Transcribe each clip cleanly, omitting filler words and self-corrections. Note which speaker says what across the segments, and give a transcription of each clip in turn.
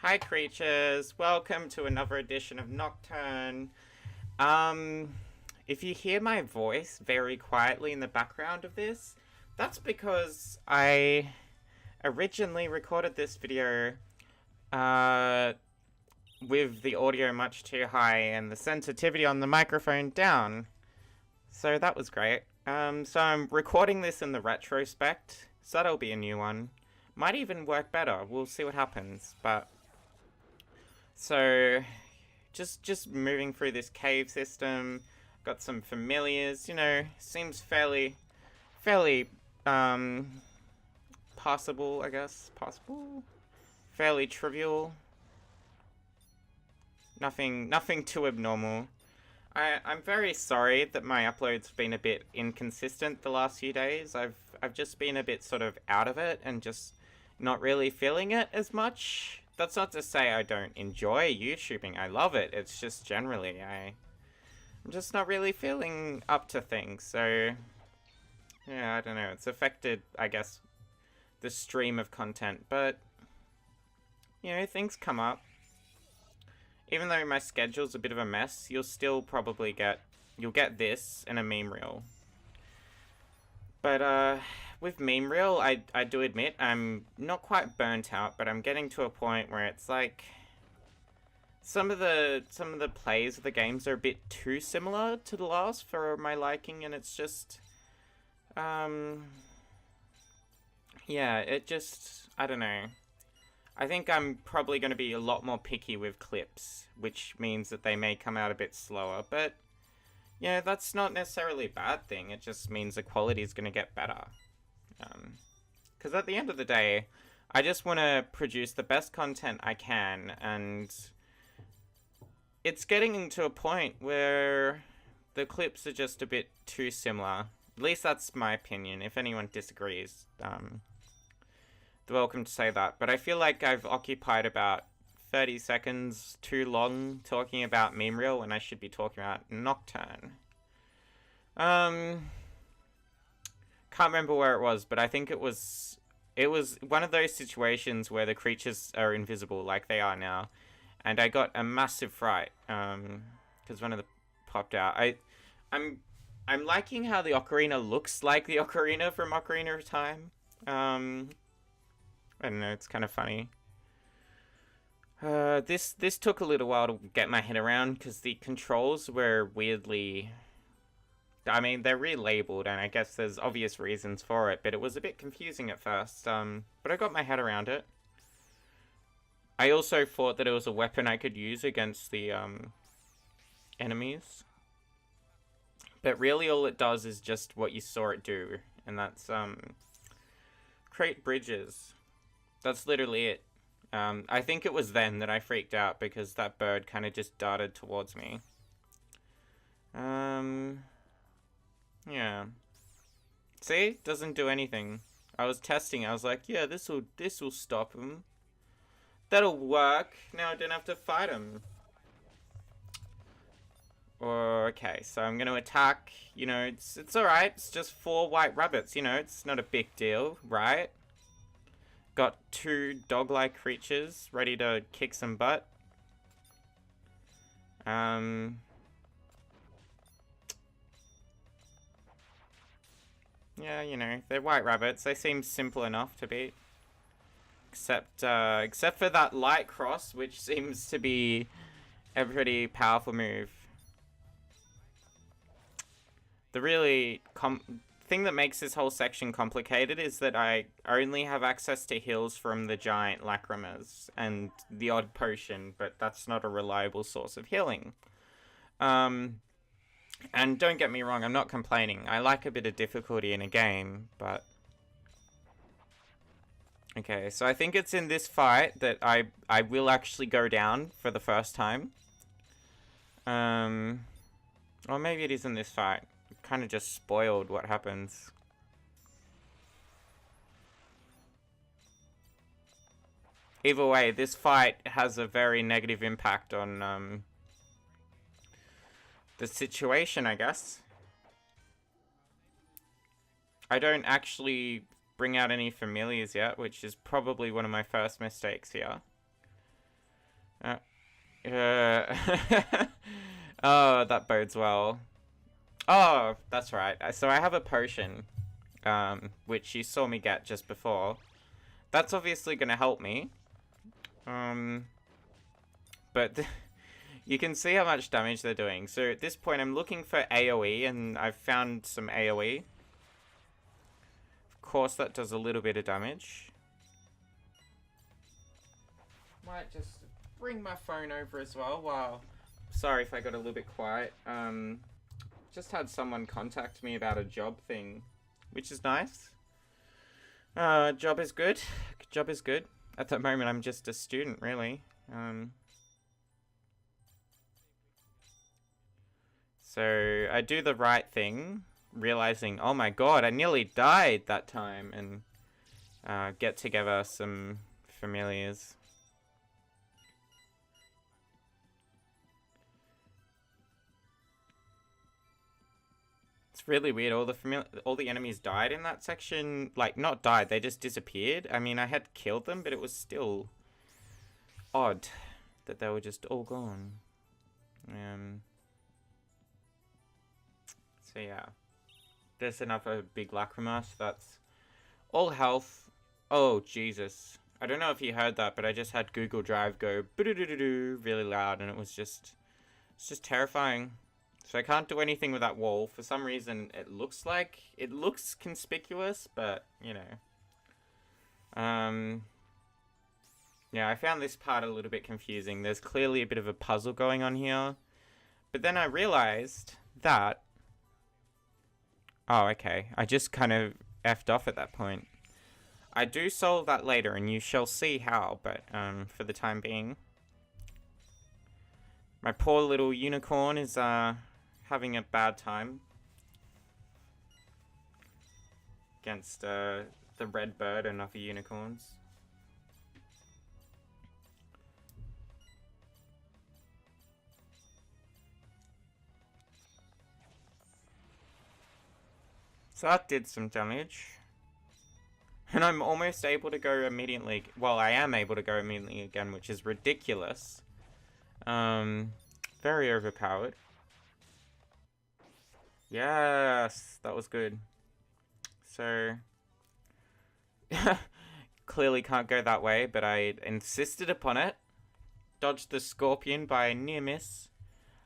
Speaker 1: Hi creatures, welcome to another edition of Nocturne. If you hear my voice very quietly in the background of this, that's because I originally recorded this video uh, with the audio much too high and the sensitivity on the microphone down. So that was great. So I'm recording this in the retrospect, so that'll be a new one. Might even work better, we'll see what happens, but so, just moving through this cave system. Got some familiars. Seems fairly possible. I guess possible. Fairly trivial. Nothing too abnormal. I'm very sorry that my upload's been a bit inconsistent the last few days. I've just been a bit sort of out of it and just not really feeling it as much. That's not to say I don't enjoy YouTubing. I love it. It's just generally I'm just not really feeling up to things. So yeah, I don't know. It's affected, I guess, the stream of content, but things come up. Even though my schedule's a bit of a mess, you'll get this and a meme reel. But with meme reel, I do admit I'm not quite burnt out, but I'm getting to a point where it's like some of the plays of the games are a bit too similar to the last for my liking, and it's just yeah, I don't know. I think I'm probably going to be a lot more picky with clips, which means that they may come out a bit slower, but that's not necessarily a bad thing. It just means the quality is going to get better. Because at the end of the day, I just want to produce the best content I can, and it's getting to a point where the clips are just a bit too similar. At least that's my opinion. If anyone disagrees, they're welcome to say that. But I feel like I've occupied about 30 seconds too long talking about meme reel when I should be talking about Nocturne. Can't remember where it was, but I think it was one of those situations where the creatures are invisible like they are now, and I got a massive fright because one of them popped out. I'm liking how the ocarina looks like the ocarina from Ocarina of Time. I don't know, it's kind of funny. This took a little while to get my head around because the controls were weirdly... I mean, they're relabeled, and I guess there's obvious reasons for it, but it was a bit confusing at first, but I got my head around it. I also thought that it was a weapon I could use against the, enemies. But really all it does is just what you saw it do, and that's, create bridges. That's literally it. I think it was then that I freaked out because that bird kind of just darted towards me. Yeah. See? Doesn't do anything. I was testing. I was like, yeah, this'll stop him. That'll work. Now I don't have to fight him. Okay, so I'm gonna attack. It's alright. It's just 4 white rabbits. It's not a big deal, right? Got 2 dog-like creatures ready to kick some butt. Yeah, they're white rabbits. They seem simple enough to beat. Except for that light cross, which seems to be a pretty powerful move. The really thing that makes this whole section complicated is that I only have access to heals from the giant lacrimas and the odd potion, but that's not a reliable source of healing. And don't get me wrong, I'm not complaining. I like a bit of difficulty in a game, but... Okay, so I think it's in this fight that I will actually go down for the first time. Or maybe it is in this fight. Kind of just spoiled what happens. Either way, this fight has a very negative impact on the situation, I guess. I don't actually bring out any familiars yet, which is probably one of my first mistakes here. Uh, oh, that bodes well. Oh, that's right. So I have a potion, which you saw me get just before. That's obviously going to help me. But you can see how much damage they're doing. So at this point, I'm looking for AoE, and I've found some AoE. Of course, that does a little bit of damage. Might just bring my phone over as well. Wow. Sorry if I got a little bit quiet. Just had someone contact me about a job thing, which is nice. Job is good. Job is good. At the moment, I'm just a student, really. So I do the right thing, realizing, oh my god, I nearly died that time, and get together some familiars. It's really weird. All the enemies died in that section. Like, not died, they just disappeared. I mean, I had killed them, but it was still odd that they were just all gone. So yeah, there's another big lacrima. So that's all health. Oh Jesus! I don't know if you heard that, but I just had Google Drive go really loud, and it's just terrifying. So I can't do anything with that wall. For some reason, it looks conspicuous, but you know. Yeah, I found this part a little bit confusing. There's clearly a bit of a puzzle going on here, but then I realized that. Oh, okay. I just kind of effed off at that point. I do solve that later, and you shall see how, but for the time being. My poor little unicorn is having a bad time against the red bird and other unicorns. So that did some damage. And I'm almost able to go immediately. Well, I am able to go immediately again, which is ridiculous. Very overpowered. Yes, that was good. So, clearly can't go that way, but I insisted upon it. Dodged the scorpion by a near miss.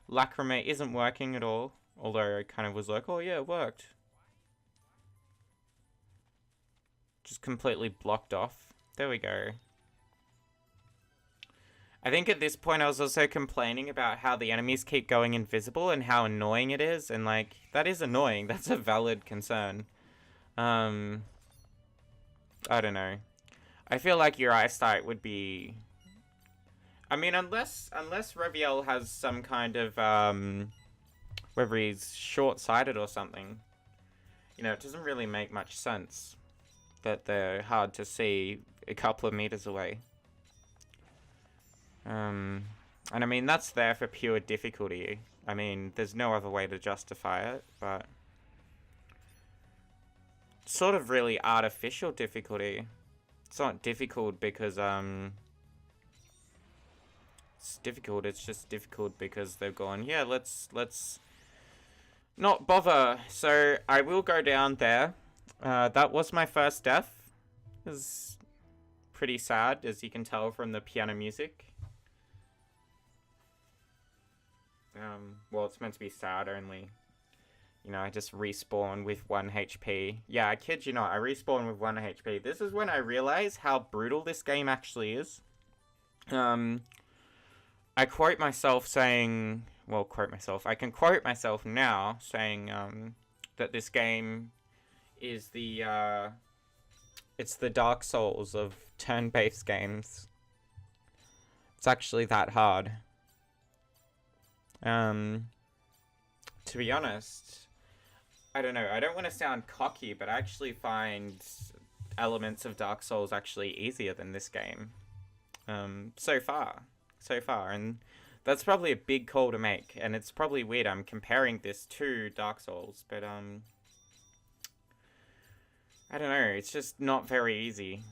Speaker 1: Lacrima isn't working at all, although I kind of was like, oh yeah, it worked. Just completely blocked off. There we go. I think at this point I was also complaining about how the enemies keep going invisible and how annoying it is. And like, that is annoying. That's a valid concern. I don't know. I feel like your eyesight would be... I mean, unless Reviel has some kind of, whether he's short-sighted or something. You know, it doesn't really make much sense that they're hard to see a couple of meters away. And I mean, that's there for pure difficulty. I mean, there's no other way to justify it, but... sort of really artificial difficulty. It's not difficult because, it's difficult, it's just difficult because they've gone, yeah, let's not bother. So, I will go down there. That was my first death. It was pretty sad, as you can tell from the piano music. Well, it's meant to be sad only. You know, I just respawn with 1 HP. Yeah, I kid you not, I respawn with 1 HP. This is when I realize how brutal this game actually is. I quote myself saying... Well, quote myself. I can quote myself now saying that this game is the... it's the Dark Souls of turn-based games. It's actually that hard. To be honest, I don't know, I don't want to sound cocky, but I actually find elements of Dark Souls actually easier than this game. So far, and that's probably a big call to make, and it's probably weird I'm comparing this to Dark Souls, but, I don't know, it's just not very easy.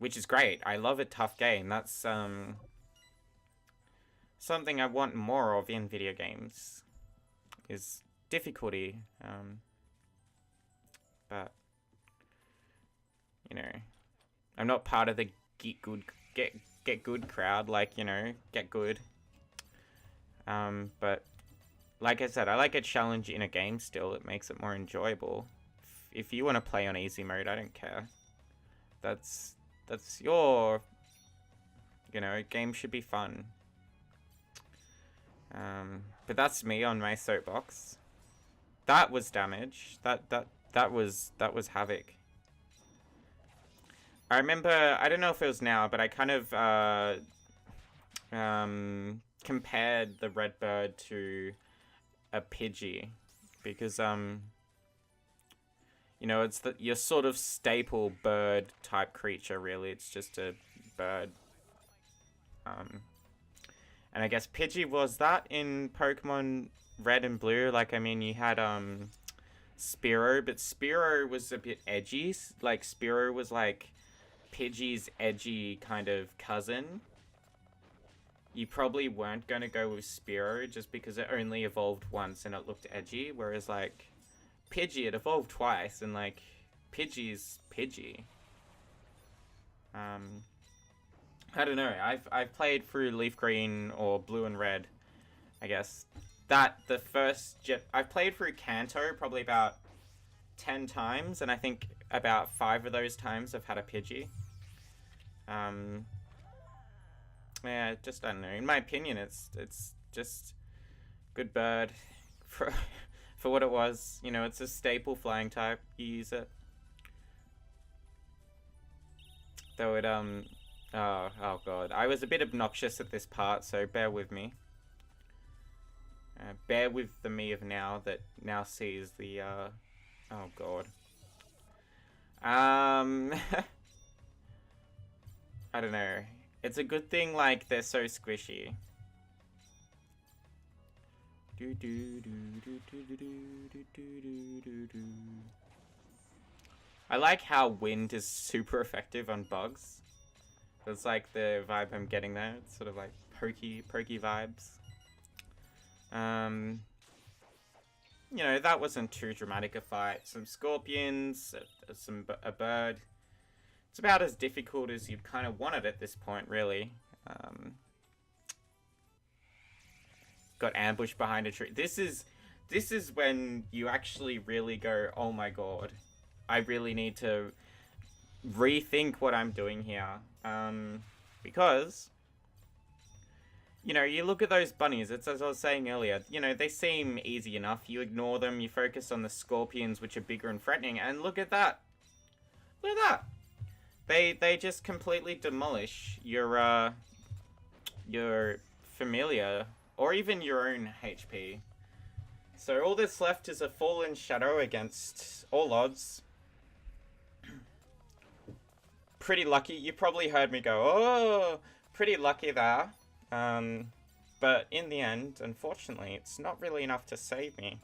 Speaker 1: Which is great, I love a tough game, that's something I want more of in video games is difficulty. But you know, I'm not part of the get good crowd. Like, you know, get good. But like I said, I like a challenge in a game still. It makes it more enjoyable. If you want to play on easy mode, I don't care. That's your, you know, game should be fun. But that's me on my soapbox. That was damage. That was havoc. I remember, I don't know if it was now, but I kind of compared the Redbird to a Pidgey, because you know, it's your sort of staple bird type creature, really. It's just a bird. And I guess Pidgey was that in Pokemon Red and Blue. Like, I mean, you had Spearow, but Spearow was a bit edgy. Like, Spearow was like Pidgey's edgy kind of cousin. You probably weren't going to go with Spearow just because it only evolved once and it looked edgy, whereas like Pidgey, it evolved twice, and like Pidgey's Pidgey. I don't know. I've played through Leaf Green or Blue and Red, I guess. The first I've played through Kanto probably about 10 times, and I think about 5 of those times I've had a Pidgey. Yeah, just, I don't know. In my opinion, it's just good bird for what it was. You know, it's a staple flying type. You use it. Though it, oh god. I was a bit obnoxious at this part, so bear with me. Bear with the me of now that now sees the, oh god. I don't know. It's a good thing, like, they're so squishy. I like how wind is super effective on bugs. That's like the vibe I'm getting there. It's sort of like pokey vibes. You know, that wasn't too dramatic a fight. Some scorpions, a bird. It's about as difficult as you'd kind of want it at this point, really. Got ambushed behind a tree. This is when you actually really go, oh my god, I really need to rethink what I'm doing here. Because, you know, you look at those bunnies, it's as I was saying earlier, you know, they seem easy enough. You ignore them, you focus on the scorpions, which are bigger and threatening, and look at that. Look at that. They just completely demolish your familiar, or even your own HP. So all that's left is a fallen shadow against all odds. Pretty lucky. You probably heard me go, oh, pretty lucky there. But in the end, unfortunately, it's not really enough to save me.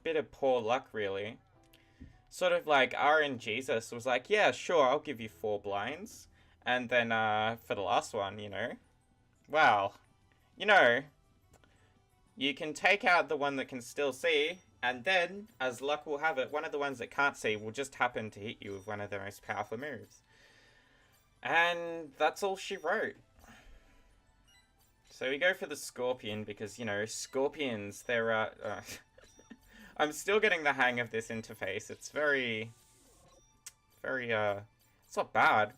Speaker 1: Bit of poor luck, really. Sort of like RNGesus was like, yeah, sure, I'll give you 4 blinds. And then, for the last one, you know, well, you know, you can take out the one that can still see, and then, as luck will have it, one of the ones that can't see will just happen to hit you with one of the most powerful moves. And that's all she wrote. So we go for the Scorpion, because, you know, Scorpions, they're, I'm still getting the hang of this interface. It's very, it's not bad.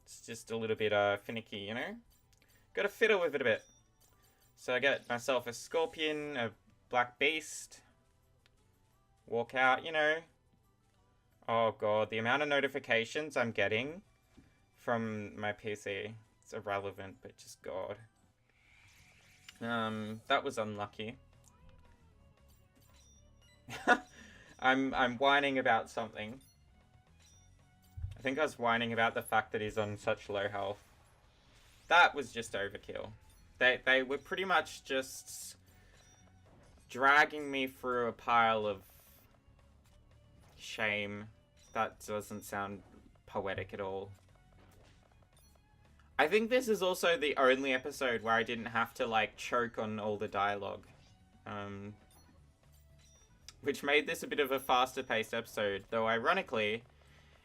Speaker 1: It's just a little bit, finicky, you know? Gotta fiddle with it a bit. So I get myself a Scorpion, a Black Beast. Walk out, you know. Oh god, the amount of notifications I'm getting from my PC. It's irrelevant, but just god. That was unlucky. I'm whining about something. I think I was whining about the fact that he's on such low health. That was just overkill. They were pretty much just dragging me through a pile of shame. That doesn't sound poetic at all. I think this is also the only episode where I didn't have to, like, choke on all the dialogue. Which made this a bit of a faster paced episode, though ironically,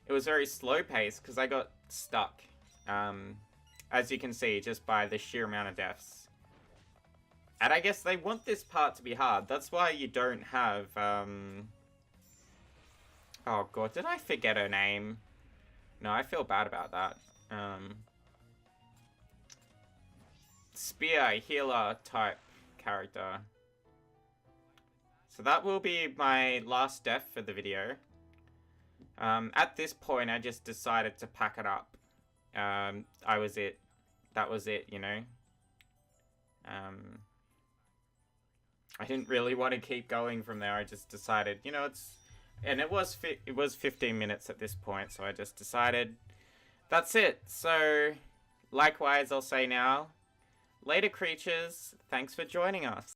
Speaker 1: it was very slow paced because I got stuck. As you can see, just by the sheer amount of deaths. And I guess they want this part to be hard. That's why you don't have, oh god, did I forget her name? No, I feel bad about that. Spear, healer type character. So that will be my last death for the video. At this point, I just decided to pack it up. That was it, you know. I didn't really want to keep going from there. I just decided, you know, it was 15 minutes at this point, so I just decided that's it. So, likewise, I'll say now, later creatures, thanks for joining us.